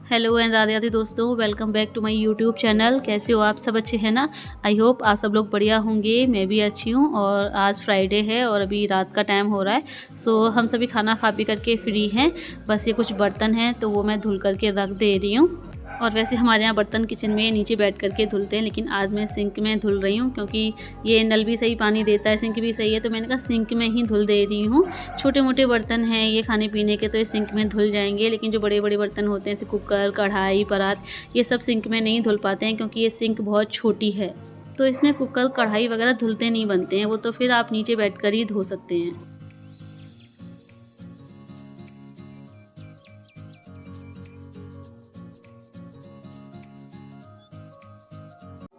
Hello and Radhe Radhe दोस्तों, welcome back to my YouTube channel. कैसे हो आप सब? अच्छे हैं ना? आई होप आप सब लोग बढ़िया होंगे। मैं भी अच्छी हूँ। और आज फ्राइडे है और अभी रात का टाइम हो रहा है। सो हम सभी खाना खा पी करके फ्री हैं। बस ये कुछ बर्तन हैं तो वो मैं धुल करके रख दे रही हूँ। और वैसे हमारे यहाँ बर्तन किचन में नीचे बैठ करके धुलते हैं, लेकिन आज मैं सिंक में धुल रही हूँ क्योंकि ये नल भी सही पानी देता है, सिंक भी सही है, तो मैंने कहा सिंक में ही धुल दे रही हूँ। छोटे मोटे बर्तन हैं ये खाने पीने के, तो ये सिंक में धुल जाएंगे, लेकिन जो बड़े बड़े बर्तन होते हैं जैसे कुकर, कढ़ाई, परात, ये सब सिंक में नहीं धुल पाते हैं क्योंकि ये सिंक बहुत छोटी है। तो इसमें कुकर, कढ़ाई वगैरह धुलते नहीं बनते हैं, वो तो फिर आप नीचे बैठ कर ही धो सकते हैं।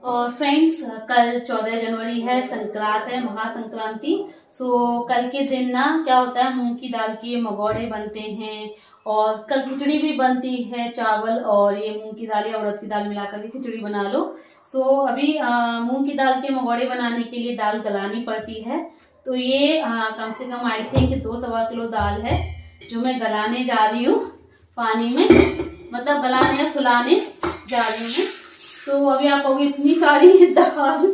और फ्रेंड्स, कल 14 जनवरी है, संक्रांत है, महासंक्रांति। सो कल के दिन ना क्या होता है, मूंग की दाल के मगोड़े बनते हैं और कल खिचड़ी भी बनती है। चावल और ये मूंग की दाल या उड़द की दाल मिलाकर के खिचड़ी बना लो। सो अभी मूंग की दाल के मगोड़े बनाने के लिए दाल गलानी पड़ती है। तो ये कम से कम आई थिंक 2-2.25 किलो दाल है जो मैं गलाने जा रही हूँ पानी में, मतलब गलाने या फुलाने जा रही हूँ। तो अभी आप कहोगे इतनी सारी दाल,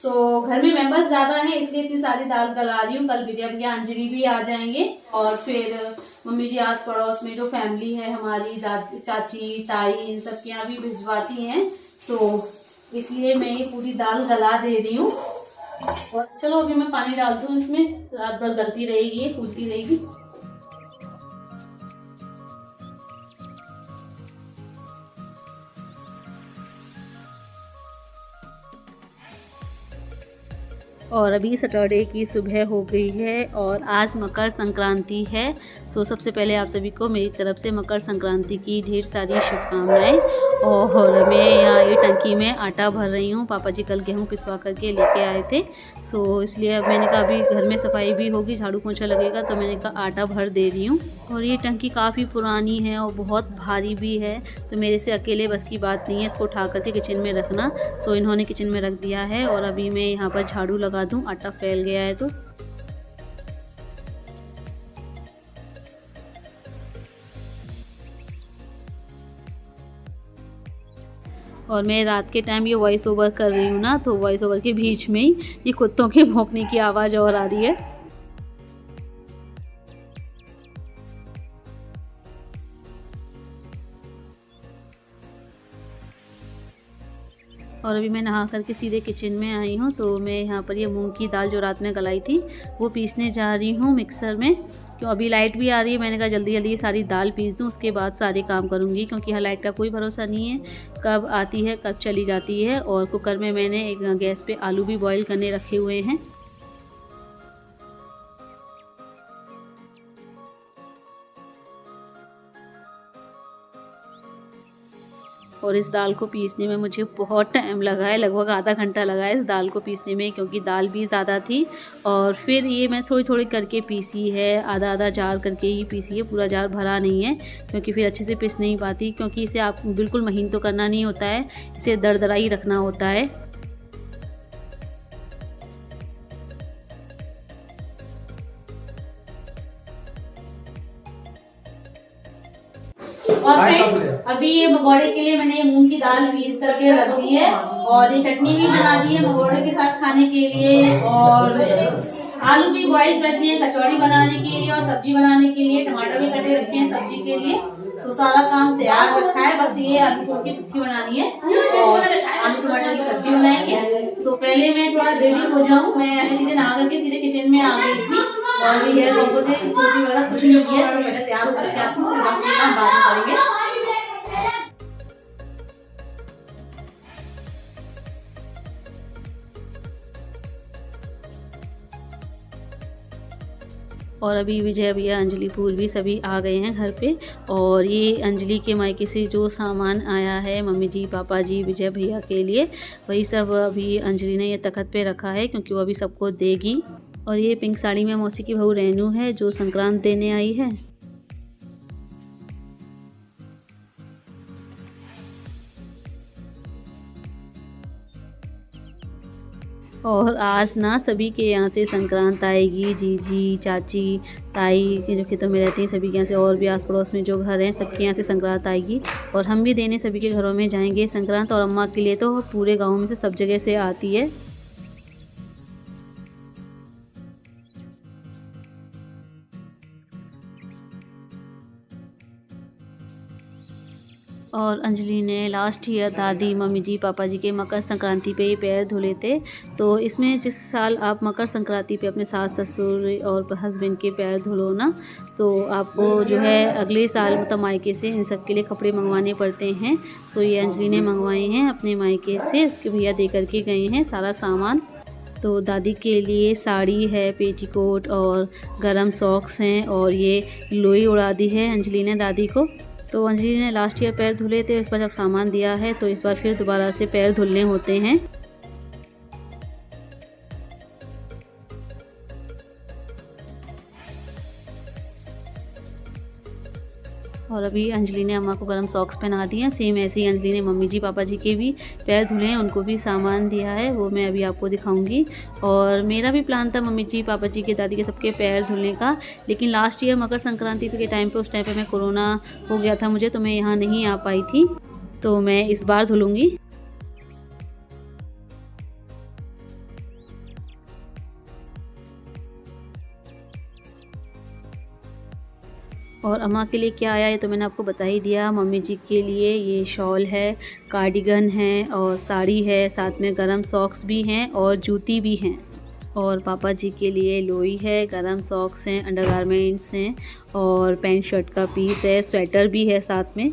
तो घर में मेंबर्स ज्यादा हैं इसलिए इतनी सारी दाल गला रही हूँ। कल विजय भैया, अंजलि भी आ जाएंगे और फिर मम्मी जी आस पड़ोस में जो फैमिली है हमारी, चाची, ताई, इन सब के यहाँ भी भिजवाती हैं, तो इसलिए मैं ये पूरी दाल गला दे रही हूँ। और चलो अभी मैं पानी डाल दूँ इसमें, रात भर गलती रहेगी, ये फूलती रहेगी। और अभी सैटरडे की सुबह हो गई है और आज मकर संक्रांति है। सो सबसे पहले आप सभी को मेरी तरफ से मकर संक्रांति की ढेर सारी शुभकामनाएं। और मैं यहाँ ये टंकी में आटा भर रही हूँ। पापा जी कल गेहूँ पिसवा करके लेके आए थे, सो इसलिए अब मैंने कहा अभी घर में सफाई भी होगी, झाड़ू पोंछा लगेगा, तो मैंने कहा आटा भर दे रही हूँ। और ये टंकी काफ़ी पुरानी है और बहुत भारी भी है, तो मेरे से अकेले बस की बात नहीं है इसको उठा करके किचन में रखना। सो इन्होंने किचन में रख दिया है और अभी मैं यहाँ पर झाड़ू लगा दूँ, आटा फैल गया है तो। और मैं रात के टाइम ये वॉइस ओवर कर रही हूँ ना, तो वॉइस ओवर के बीच में ही ये कुत्तों के भौंकने की आवाज़ और आ रही है। और अभी मैं नहा करके सीधे किचन में आई हूँ, तो मैं यहाँ पर ये मूंग की दाल जो रात में गलाई थी वो पीसने जा रही हूँ मिक्सर में। क्यों अभी लाइट भी आ रही है, मैंने कहा जल्दी जल्दी ये सारी दाल पीस दूँ, उसके बाद सारे काम करूँगी, क्योंकि यहाँ लाइट का कोई भरोसा नहीं है, कब आती है कब चली जाती है। और कुकर में मैंने एक गैस पे आलू भी बॉईल करने रखे हुए हैं। और इस दाल को पीसने में मुझे बहुत टाइम लगा है, लगभग आधा घंटा लगा है इस दाल को पीसने में, क्योंकि दाल भी ज़्यादा थी। और फिर ये मैं थोड़ी थोड़ी करके पीसी है, आधा आधा जार करके ही पीसी है, पूरा जार भरा नहीं है, क्योंकि फिर अच्छे से पीस नहीं पाती, क्योंकि इसे आप बिल्कुल महीन तो करना नहीं होता है, इसे दरदरा ही रखना होता है। और फ्रेंड्स, अभी ये मगोड़े के लिए मैंने मूंग की दाल पीस करके रख दी है और ये चटनी भी बना दी है मगोड़े के साथ खाने के लिए, और आलू भी बॉईल कर दिए कचौड़ी बनाने के लिए और सब्जी बनाने के लिए, टमाटर भी कटे रखे हैं सब्जी के लिए। तो सारा काम तैयार रखा है, बस ये आलू की टिक्की बनानी है और आलू टमाटर की सब्जी बनाएंगे। तो पहले मैं थोड़ा रेडी हो जाऊँ, मैं सीधे नहा करके सीधे किचन में आ गई थी और भी है लोगों ने छोटी वगैरह कुछ नहीं किया, तो पहले तैयार होकर के आती हूँ, बाकी काम बाद में करेंगे। और अभी विजय भैया, अंजलि, पूर्वी सभी आ गए हैं घर पे। और ये अंजलि के मायके से जो सामान आया है मम्मी जी, पापा जी, विजय भैया के लिए, वही सब अभी अंजलि ने ये तख्त पे रखा है, क्योंकि वो अभी सबको देगी। और ये पिंक साड़ी में मौसी की बहू रेनू है जो संक्रांत देने आई है। और आज ना सभी के यहाँ से संक्रांत आएगी। जीजी, चाची, ताई के जो खेतों में रहती हैं सभी के यहाँ से, और भी आस पड़ोस में जो घर हैं सबके यहाँ से संक्रांत आएगी। और हम भी देने सभी के घरों में जाएंगे संक्रांत। और अम्मा के लिए तो पूरे गाँव में से सब जगह से आती है। और अंजलि ने लास्ट ईयर दादी, मम्मी जी, पापा जी के मकर संक्रांति पे पैर धुले थे। तो इसमें जिस साल आप मकर संक्रांति पे अपने सास ससुर और हस्बैंड के पैर धुलो ना, तो आपको जो है अगले साल मतलब मायके से इन सब के लिए कपड़े मंगवाने पड़ते हैं। सो ये अंजलि ने मंगवाए हैं अपने मायके से, उसके भैया दे करके गए हैं सारा सामान। तो दादी के लिए साड़ी है, पेटीकोट और गरम सॉक्स हैं, और ये लोई उड़ा दी है अंजलि ने दादी को। तो अंजलि ने लास्ट ईयर पैर धुले थे, इस बार जब सामान दिया है तो इस बार फिर दोबारा से पैर धुलने होते हैं। और अभी अंजलि ने अम्मा को गरम सॉक्स पहना दिए हैं। सेम ऐसे ही अंजलि ने मम्मी जी, पापा जी के भी पैर धुले हैं, उनको भी सामान दिया है, वो मैं अभी आपको दिखाऊंगी। और मेरा भी प्लान था मम्मी जी, पापा जी के, दादी के सबके पैर धुलने का, लेकिन लास्ट ईयर मकर संक्रांति के टाइम पे, उस टाइम पे मैं कोरोना हो गया था मुझे, तो मैं यहाँ नहीं आ पाई थी। तो मैं इस बार धुलूँगी। और अम्मा के लिए क्या आया ये तो मैंने आपको बता ही दिया। मम्मी जी के लिए ये शॉल है, कार्डिगन है और साड़ी है, साथ में गरम सॉक्स भी हैं और जूती भी हैं। और पापा जी के लिए लोई है, गरम सॉक्स हैं, अंडरगारमेंट्स हैं और पैंट शर्ट का पीस है, स्वेटर भी है साथ में।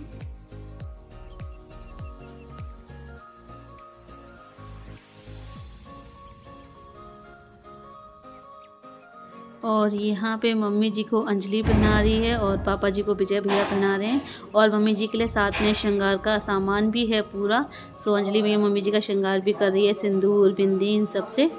और यहाँ पे मम्मी जी को अंजलि पहना रही है और पापा जी को विजय भैया पहना रहे हैं। और मम्मी जी के लिए साथ में श्रृंगार का सामान भी है पूरा। सो अंजलि भैया मम्मी जी का श्रृंगार भी कर रही है, सिंदूर, बिंदी, इन सब से।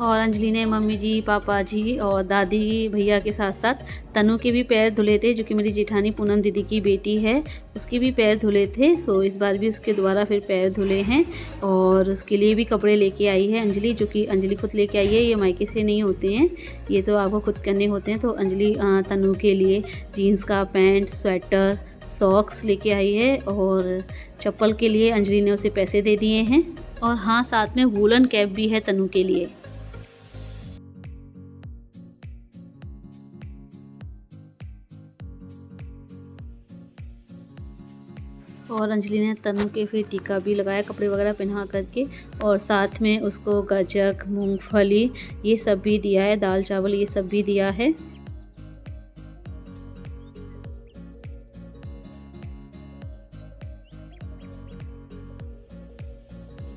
और अंजलि ने मम्मी जी, पापा जी और दादी भैया के साथ साथ तनु के भी पैर धुले थे, जो कि मेरी जेठानी पूनम दीदी की बेटी है, उसके भी पैर धुले थे। सो इस बार भी उसके दोबारा फिर पैर धुले हैं। और उसके लिए भी कपड़े लेके आई है अंजलि, जो कि अंजलि खुद लेके आई है, ये मायके से नहीं होते हैं, ये तो आपको खुद करने होते हैं। तो अंजलि तनु के लिए जीन्स का पैंट, स्वेटर, सॉक्स लेके आई है। और चप्पल के लिए अंजलि ने उसे पैसे दे दिए हैं। और हाँ, साथ में वूलन कैप भी है तनु के लिए। और अंजलि ने तनु के फिर टीका भी लगाया, कपड़े वगैरह पहना करके, और साथ में उसको गजक, मूंगफली ये सब भी दिया है, दाल चावल ये सब भी दिया है।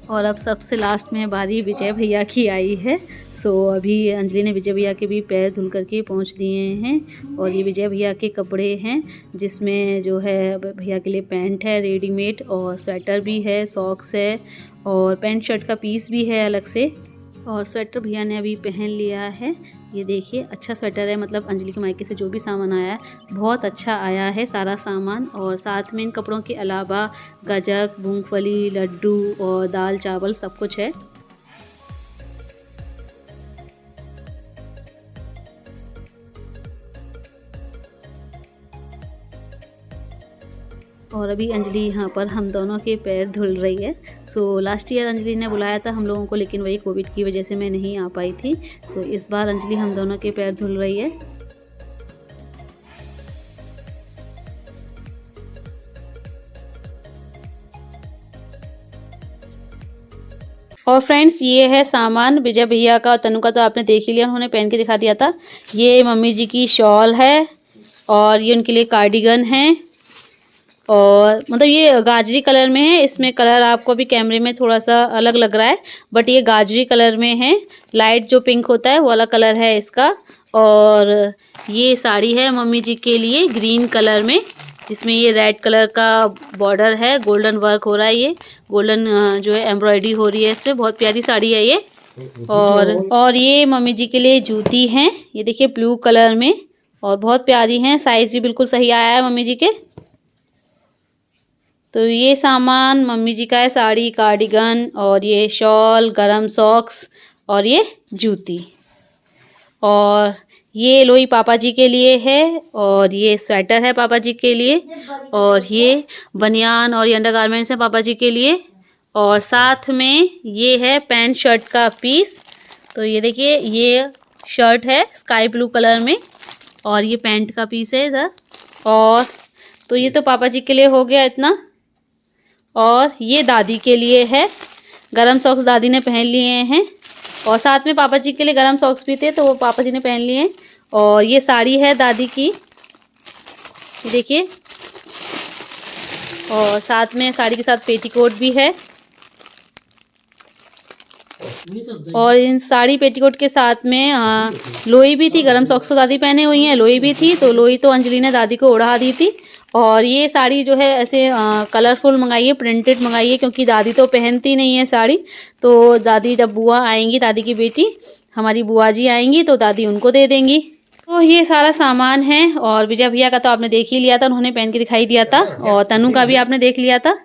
और अब सबसे लास्ट में बारी विजय भैया की आई है। सो अभी अंजलि ने विजय भैया के भी पैर धुल करके पहुंच दिए हैं। और ये विजय भैया के कपड़े हैं, जिसमें जो है भैया के लिए पैंट है रेडीमेड, और स्वेटर भी है, सॉक्स है, और पैंट शर्ट का पीस भी है अलग से। और स्वेटर भैया ने अभी पहन लिया है, ये देखिए अच्छा स्वेटर है। मतलब अंजलि के मायके से जो भी सामान आया है बहुत अच्छा आया है सारा सामान। और साथ में इन कपड़ों के अलावा गजक, मूंगफली, लड्डू और दाल चावल सब कुछ है। और अभी अंजलि यहाँ पर हम दोनों के पैर धुल रही है। सो लास्ट ईयर अंजलि ने बुलाया था हम लोगों को, लेकिन वही कोविड की वजह से मैं नहीं आ पाई थी। तो इस बार अंजलि हम दोनों के पैर धुल रही है। और फ्रेंड्स, ये है सामान विजय भैया का और तनु का तो आपने देख ही लिया, उन्होंने पहन के दिखा दिया था। ये मम्मी जी की शॉल है, और ये उनके लिए कार्डिगन है, और मतलब ये गाजरी कलर में है। इसमें कलर आपको भी कैमरे में थोड़ा सा अलग लग रहा है, बट ये गाजरी कलर में है। लाइट जो पिंक होता है वो वाला कलर है इसका। और ये साड़ी है मम्मी जी के लिए ग्रीन कलर में, जिसमें ये रेड कलर का बॉर्डर है, गोल्डन वर्क हो रहा है, ये गोल्डन जो है एम्ब्रॉयडरी हो रही है इस पर, बहुत प्यारी साड़ी है ये। और ये मम्मी जी के लिए जूती हैं, ये देखिए ब्लू कलर में, और बहुत प्यारी हैं, साइज़ भी बिल्कुल सही आया है मम्मी जी के। तो ये सामान मम्मी जी का है, साड़ी, कार्डिगन और ये शॉल, गरम सॉक्स और ये जूती। और ये लोई पापा जी के लिए है और ये स्वेटर है पापा जी के लिए और ये बनियान और ये अंडरगारमेंट्स है पापा जी के लिए। और साथ में ये है पैंट शर्ट का पीस। तो ये देखिए ये शर्ट है स्काई ब्लू कलर में और ये पैंट का पीस है इधर। और तो ये तो पापा जी के लिए हो गया इतना। और ये दादी के लिए है, गरम सॉक्स दादी ने पहन लिए हैं और साथ में पापा जी के लिए गरम सॉक्स भी थे तो वो पापा जी ने पहन लिए हैं। और ये साड़ी है दादी की, ये देखिए। और साथ में साड़ी के साथ पेटीकोट भी है। और इन साड़ी पेटीकोट के साथ में लोई भी थी, गरम सॉक्स तो दादी पहने हुई हैं, लोई भी थी। तो लोई तो अंजलि ने दादी को उड़ा दी थी। और ये साड़ी जो है ऐसे कलरफुल मंगाई है, प्रिंटेड मंगाई है, क्योंकि दादी तो पहनती नहीं है साड़ी। तो दादी जब बुआ आएंगी, दादी की बेटी हमारी बुआ जी आएंगी तो दादी उनको दे देंगी। तो ये सारा सामान है। और विजय भैया का तो आपने देख ही लिया था, उन्होंने पहन के दिखाई दिया था। और तनु का भी आपने देख लिया था।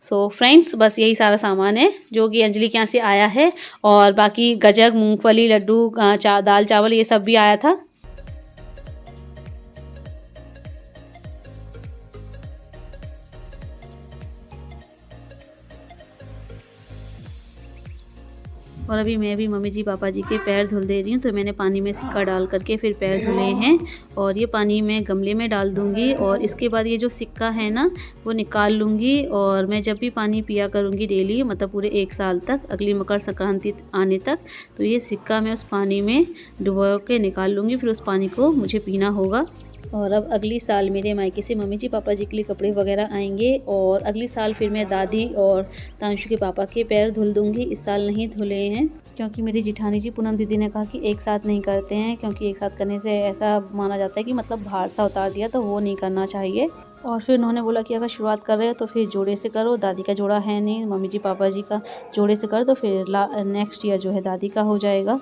सो फ्रेंड्स बस यही सारा सामान है जो कि अंजलि के यहाँ से आया है। और बाकी गजक, मूंगफली, लड्डू, दाल चावल ये सब भी आया था। और अभी मैं भी मम्मी जी पापा जी के पैर धुल दे रही हूँ। तो मैंने पानी में सिक्का डाल करके फिर पैर धुले हैं और ये पानी मैं गमले में डाल दूँगी। और इसके बाद ये जो सिक्का है ना वो निकाल लूँगी। और मैं जब भी पानी पिया करूँगी डेली, मतलब पूरे 1 साल तक, अगली मकर संक्रांति आने तक, तो ये सिक्का मैं उस पानी में डुबो के निकाल लूँगी। फिर उस पानी को मुझे पीना होगा। और अब अगली साल मेरे मायके से मम्मी जी पापा जी के लिए कपड़े वगैरह आएंगे। और अगली साल फिर मैं दादी और तांशु के पापा के पैर धुल दूँगी। इस साल नहीं धुले हैं क्योंकि मेरी जिठानी जी पूनम दीदी ने कहा कि एक साथ नहीं करते हैं, क्योंकि एक साथ करने से ऐसा माना जाता है कि मतलब भार सा उतार दिया, तो वो नहीं करना चाहिए। और फिर उन्होंने बोला कि अगर शुरुआत कर रहे हो तो फिर जोड़े से करो, दादी का जोड़ा है नहीं, मम्मी जी पापा जी का जोड़े से करो तो फिर नेक्स्ट ईयर जो है दादी का हो जाएगा।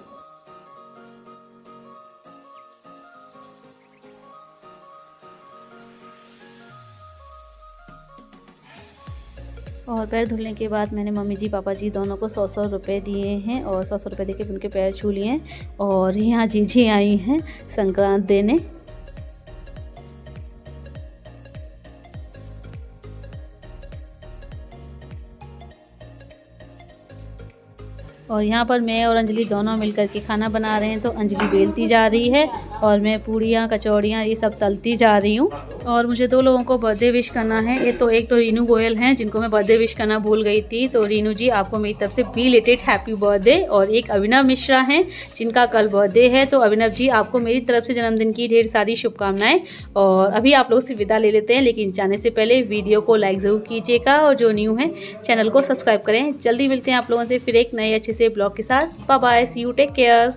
और पैर धुलने के बाद मैंने मम्मी जी पापा जी दोनों को 100-100 रुपये दिए हैं और 100-100 रुपये देके उनके पैर छू लिए हैं। और यहाँ जीजी आई हैं संक्रांत देने। और यहाँ पर मैं और अंजलि दोनों मिलकर के खाना बना रहे हैं। तो अंजलि बेलती जा रही है और मैं पूड़ियाँ, कचौड़ियाँ ये सब तलती जा रही हूँ। और मुझे 2 लोगों को बर्थडे विश करना है। एक तो रीनू गोयल हैं जिनको मैं बर्थडे विश करना भूल गई थी। तो रीनू जी आपको मेरी तरफ से बिलेटेड हैप्पी बर्थडे। और एक अभिनव मिश्रा हैं जिनका कल बर्थडे है। तो अभिनव जी आपको मेरी तरफ से जन्मदिन की ढेर सारी शुभकामनाएं। और अभी आप लोग से विदा ले लेते हैं, लेकिन जाने से पहले वीडियो को लाइक ज़रूर कीजिएगा और जो न्यू है चैनल को सब्सक्राइब करें। जल्दी मिलते हैं आप लोगों से फिर एक नए अच्छे से ब्लॉग के साथ। Bye bye, see you, take care.